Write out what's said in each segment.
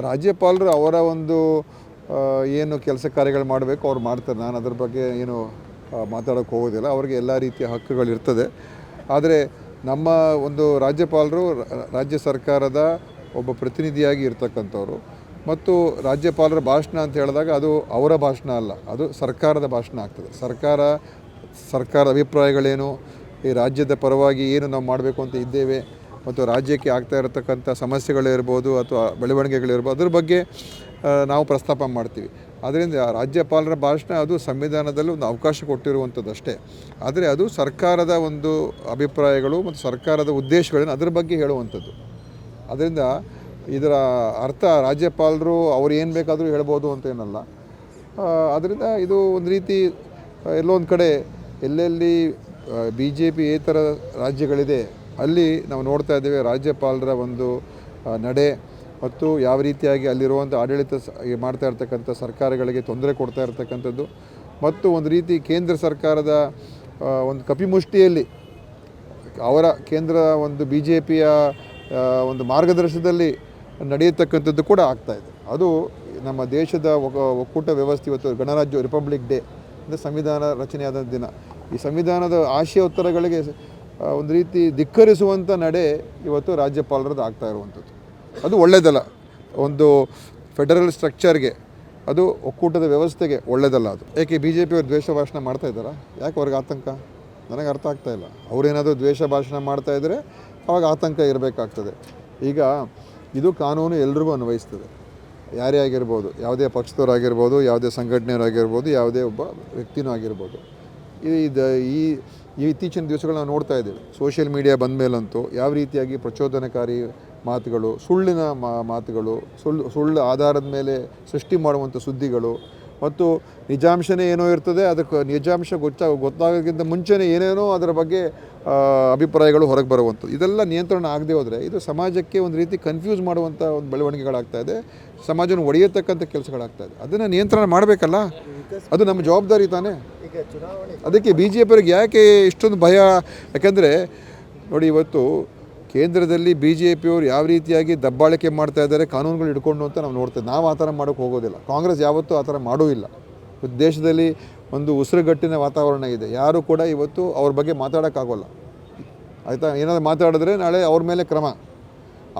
ರಾಜ್ಯಪಾಲರು ಅವರ ಒಂದು ಏನು ಕೆಲಸ ಕಾರ್ಯಗಳು ಮಾಡಬೇಕು ಅವ್ರು ಮಾಡ್ತಾರೆ. ನಾನು ಅದ್ರ ಬಗ್ಗೆ ಏನು ಮಾತಾಡೋಕ್ಕೆ ಹೋಗೋದಿಲ್ಲ. ಅವ್ರಿಗೆ ಎಲ್ಲ ರೀತಿಯ ಹಕ್ಕುಗಳಿರ್ತದೆ. ಆದರೆ ನಮ್ಮ ಒಂದು ರಾಜ್ಯಪಾಲರು ರಾಜ್ಯ ಸರ್ಕಾರದ ಒಬ್ಬ ಪ್ರತಿನಿಧಿಯಾಗಿ ಇರ್ತಕ್ಕಂಥವ್ರು. ಮತ್ತು ರಾಜ್ಯಪಾಲರ ಭಾಷಣ ಅಂತ ಹೇಳಿದಾಗ ಅದು ಅವರ ಭಾಷಣ ಅಲ್ಲ, ಅದು ಸರ್ಕಾರದ ಭಾಷಣ ಆಗ್ತದೆ. ಸರ್ಕಾರದ ಅಭಿಪ್ರಾಯಗಳೇನು, ಈ ರಾಜ್ಯದ ಪರವಾಗಿ ಏನು ನಾವು ಮಾಡಬೇಕು ಅಂತ ಇದ್ದೇವೆ, ಮತ್ತು ರಾಜ್ಯಕ್ಕೆ ಆಗ್ತಾ ಇರತಕ್ಕಂಥ ಸಮಸ್ಯೆಗಳಿರ್ಬೋದು ಅಥವಾ ಬೆಳವಣಿಗೆಗಳಿರ್ಬೋದು, ಅದ್ರ ಬಗ್ಗೆ ನಾವು ಪ್ರಸ್ತಾಪ ಮಾಡ್ತೀವಿ. ಆದ್ದರಿಂದ ರಾಜ್ಯಪಾಲರ ಭಾಷಣ ಅದು ಸಂವಿಧಾನದಲ್ಲಿ ಒಂದು ಅವಕಾಶ ಕೊಟ್ಟಿರುವಂಥದ್ದು ಅಷ್ಟೇ. ಆದರೆ ಅದು ಸರ್ಕಾರದ ಒಂದು ಅಭಿಪ್ರಾಯಗಳು ಮತ್ತು ಸರ್ಕಾರದ ಉದ್ದೇಶಗಳನ್ನು ಅದ್ರ ಬಗ್ಗೆ ಹೇಳುವಂಥದ್ದು. ಅದರಿಂದ ಇದರ ಅರ್ಥ ರಾಜ್ಯಪಾಲರು ಅವ್ರು ಏನು ಬೇಕಾದರೂ ಹೇಳ್ಬೋದು ಅಂತೇನಲ್ಲ. ಅದರಿಂದ ಇದು ಒಂದು ರೀತಿ ಎಲ್ಲೋ ಒಂದು ಕಡೆ ಎಲ್ಲೆಲ್ಲಿ BJP ಏತರ ರಾಜ್ಯಗಳಿದೆ ಅಲ್ಲಿ ನಾವು ನೋಡ್ತಾ ಇದ್ದೇವೆ ರಾಜ್ಯಪಾಲರ ಒಂದು ನಡೆ ಮತ್ತು ಯಾವ ರೀತಿಯಾಗಿ ಅಲ್ಲಿರುವಂಥ ಆಡಳಿತ ಮಾಡ್ತಾ ಇರ್ತಕ್ಕಂಥ ಸರ್ಕಾರಗಳಿಗೆ ತೊಂದರೆ ಕೊಡ್ತಾ ಇರ್ತಕ್ಕಂಥದ್ದು, ಮತ್ತು ಒಂದು ರೀತಿ ಕೇಂದ್ರ ಸರ್ಕಾರದ ಒಂದು ಕಪಿಮುಷ್ಟಿಯಲ್ಲಿ ಅವರ ಕೇಂದ್ರ ಒಂದು BJPಯ ಒಂದು ಮಾರ್ಗದರ್ಶನದಲ್ಲಿ ನಡೆಯತಕ್ಕಂಥದ್ದು ಕೂಡ ಆಗ್ತಾಯಿದೆ. ಅದು ನಮ್ಮ ದೇಶದ ಒಕ್ಕೂಟ ವ್ಯವಸ್ಥೆ ಇವತ್ತು ಗಣರಾಜ್ಯ ರಿಪಬ್ಲಿಕ್ ಡೇ ಅಂದರೆ ಸಂವಿಧಾನ ರಚನೆಯಾದ ದಿನ. ಈ ಸಂವಿಧಾನದ ಆಶಯ ಉತ್ತರಗಳಿಗೆ ಒಂದು ರೀತಿ ಧಿಕ್ಕರಿಸುವಂಥ ನಡೆ ಇವತ್ತು ರಾಜ್ಯಪಾಲರದ್ದು ಆಗ್ತಾ ಇರುವಂಥದ್ದು. ಅದು ಒಳ್ಳೆಯದಲ್ಲ. ಒಂದು ಫೆಡರಲ್ ಸ್ಟ್ರಕ್ಚರ್ಗೆ, ಅದು ಒಕ್ಕೂಟದ ವ್ಯವಸ್ಥೆಗೆ ಒಳ್ಳೆಯದಲ್ಲ ಅದು. ಯಾಕೆ BJP ಅವರು ದ್ವೇಷ ಭಾಷಣ ಮಾಡ್ತಾ ಇದ್ದಾರಾ? ಯಾಕೆ ಅವ್ರಿಗೆ ಆತಂಕ? ನನಗೆ ಅರ್ಥ ಆಗ್ತಾಯಿಲ್ಲ. ಅವರೇನಾದರೂ ದ್ವೇಷ ಭಾಷಣ ಮಾಡ್ತಾಯಿದ್ರೆ ಅವಾಗ ಆತಂಕ ಇರಬೇಕಾಗ್ತದೆ. ಈಗ ಇದು ಕಾನೂನು ಎಲ್ರಿಗೂ ಅನ್ವಯಿಸ್ತದೆ. ಯಾರೇ ಆಗಿರ್ಬೋದು, ಯಾವುದೇ ಪಕ್ಷದವರಾಗಿರ್ಬೋದು, ಯಾವುದೇ ಸಂಘಟನೆಯವರಾಗಿರ್ಬೋದು, ಯಾವುದೇ ಒಬ್ಬ ವ್ಯಕ್ತಿನೂ ಆಗಿರ್ಬೋದು. ಈ ಇತ್ತೀಚಿನ ದಿವಸಗಳು ನಾವು ನೋಡ್ತಾ ಇದ್ದೇವೆ. ಸೋಷಿಯಲ್ ಮೀಡಿಯಾ ಬಂದ ಮೇಲಂತೂ ಯಾವ ರೀತಿಯಾಗಿ ಪ್ರಚೋದನಕಾರಿ ಮಾತುಗಳು, ಸುಳ್ಳಿನ ಮಾತುಗಳು, ಸುಳ್ಳು ಆಧಾರದ ಮೇಲೆ ಸೃಷ್ಟಿ ಮಾಡುವಂಥ ಸುದ್ದಿಗಳು, ಮತ್ತು ನಿಜಾಂಶನೇ ಏನೋ ಇರ್ತದೆ, ಅದಕ್ಕೆ ನಿಜಾಂಶ ಗೊತ್ತಾಗೋಕ್ಕಿಂತ ಮುಂಚೆನೇ ಏನೇನೋ ಅದರ ಬಗ್ಗೆ ಅಭಿಪ್ರಾಯಗಳು ಹೊರಗೆ ಬರುವಂಥದ್ದು. ಇದೆಲ್ಲ ನಿಯಂತ್ರಣ ಆಗದೆ ಹೋದರೆ ಇದು ಸಮಾಜಕ್ಕೆ ಒಂದು ರೀತಿ ಕನ್ಫ್ಯೂಸ್ ಮಾಡುವಂಥ ಒಂದು ಬೆಳವಣಿಗೆಗಳಾಗ್ತಾಯಿದೆ. ಸಮಾಜವನ್ನು ಒಡೆಯತಕ್ಕಂಥ ಕೆಲಸಗಳಾಗ್ತಾಯಿದೆ. ಅದನ್ನು ನಿಯಂತ್ರಣ ಮಾಡಬೇಕಲ್ಲ, ಅದು ನಮ್ಮ ಜವಾಬ್ದಾರಿ ತಾನೇ. ಅದಕ್ಕೆ BJP ಅವ್ರಿಗೆ ಯಾಕೆ ಇಷ್ಟೊಂದು ಭಯ? ಯಾಕೆಂದರೆ ನೋಡಿ, ಇವತ್ತು ಕೇಂದ್ರದಲ್ಲಿ BJP ಅವರು ಯಾವ ರೀತಿಯಾಗಿ ದಬ್ಬಾಳಿಕೆ ಮಾಡ್ತಾ ಇದ್ದಾರೆ, ಕಾನೂನುಗಳು ಹಿಡ್ಕೊಂಡು ಅಂತ ನಾವು ನೋಡ್ತೇವೆ. ನಾವು ಆ ಥರ ಮಾಡೋಕ್ಕೆ ಹೋಗೋದಿಲ್ಲ. ಕಾಂಗ್ರೆಸ್ ಯಾವತ್ತೂ ಆ ಥರ ಮಾಡೂ ಇಲ್ಲ. ದೇಶದಲ್ಲಿ ಒಂದು ಉಸಿರುಗಟ್ಟಿನ ವಾತಾವರಣ ಇದೆ. ಯಾರೂ ಕೂಡ ಇವತ್ತು ಅವ್ರ ಬಗ್ಗೆ ಮಾತಾಡೋಕ್ಕಾಗೋಲ್ಲ, ಆಯಿತಾ? ಏನಾದರೂ ಮಾತಾಡಿದ್ರೆ ನಾಳೆ ಅವ್ರ ಮೇಲೆ ಕ್ರಮ.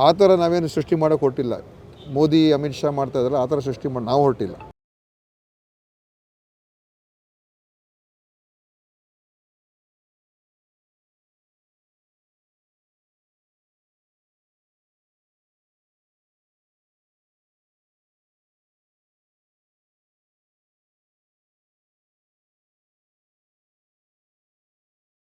ಆ ಥರ ನಾವೇನು ಸೃಷ್ಟಿ ಮಾಡೋಕ್ಕೆ ಹೊರಟಿಲ್ಲ. ಮೋದಿ ಅಮಿತ್ ಶಾ ಮಾಡ್ತಾ ಇದ್ದಾರಲ್ಲ, ಆ ಥರ ಸೃಷ್ಟಿ ಮಾಡಿ ನಾವು ಹೊರಟಿಲ್ಲ.